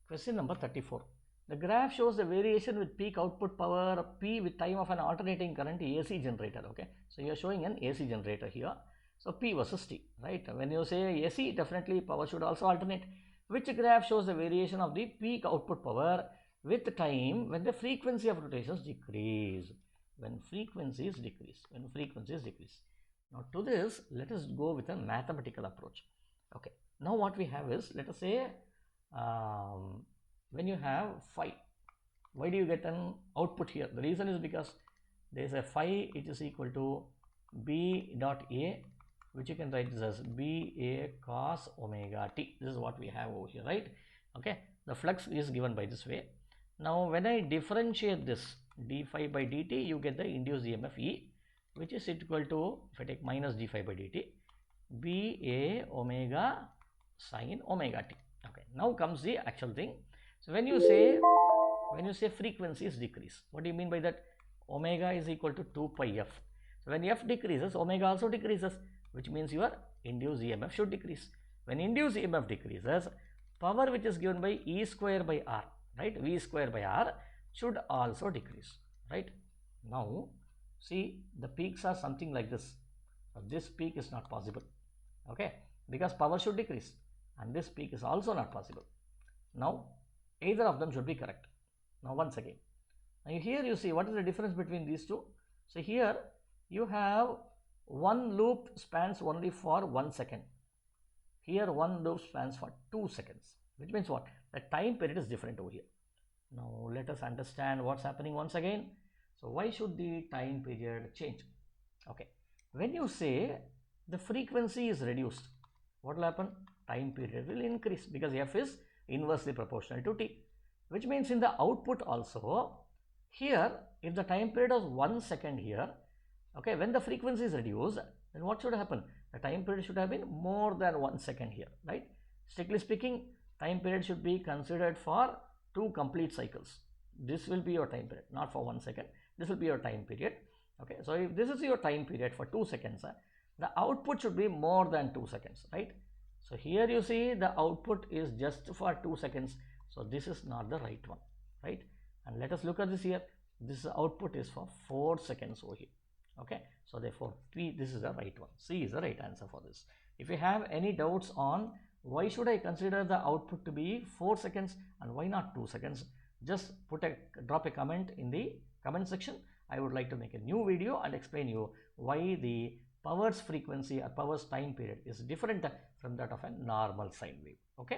Question number 34. The graph shows the variation with peak output power P with time of an alternating current AC generator. Okay, so you are showing an AC generator here. So P versus T, right? When you say AC, definitely power should also alternate. Which graph shows the variation of the peak output power with time when the frequency of rotations decrease? When frequencies decrease. Now to this, let us go with a mathematical approach. Okay, now what we have is, let us say when you have phi, why do you get an output here? The reason is because there is a phi, it is equal to B dot A, which you can write this as BA cos omega t. This is what we have over here, right? Okay, the flux is given by this way. Now when I differentiate this d phi by dt, you get the induced EMF E, which is equal to, if I take minus d phi by dt, BA omega sin omega t. Okay, now comes the actual thing. So when you say frequencies decrease, what do you mean by that? Omega is equal to 2 pi f. So when f decreases, omega also decreases, which means your induced EMF should decrease. When induced EMF decreases, power which is given by E square by R, right? V square by R should also decrease, right? Now see, the peaks are something like this. So this peak is not possible, okay, because power should decrease, and this peak is also not possible. Now either of them should be correct. Now once again, now here you see what is the difference between these two. So here you have one loop spans only for 1 second. Here one loop spans for 2 seconds, which means what? The time period is different over here. Now let us understand what's happening once again. So why should the time period change? Okay, when you say the frequency is reduced, what will happen? Time period will increase because f is inversely proportional to t, which means in the output also, here if the time period was 1 second here, okay, when the frequency is reduced, then what should happen? The time period should have been more than 1 second here, right? Strictly speaking, time period should be considered for 2 complete cycles. This will be your time period, not for 1 second. This will be your time period. Okay, so if this is your time period for 2 seconds, the output should be more than 2 seconds, right? So here you see the output is just for 2 seconds. So this is not the right one, right? And let us look at this here. This output is for 4 seconds over here. Okay, so therefore P, this is the right one. C is the right answer for this. If you have any doubts on why should I consider the output to be 4 seconds and why not 2 seconds, just drop a comment in the comment section. I would like to make a new video and explain you why the power's frequency or power's time period is different from that of a normal sine wave. Okay.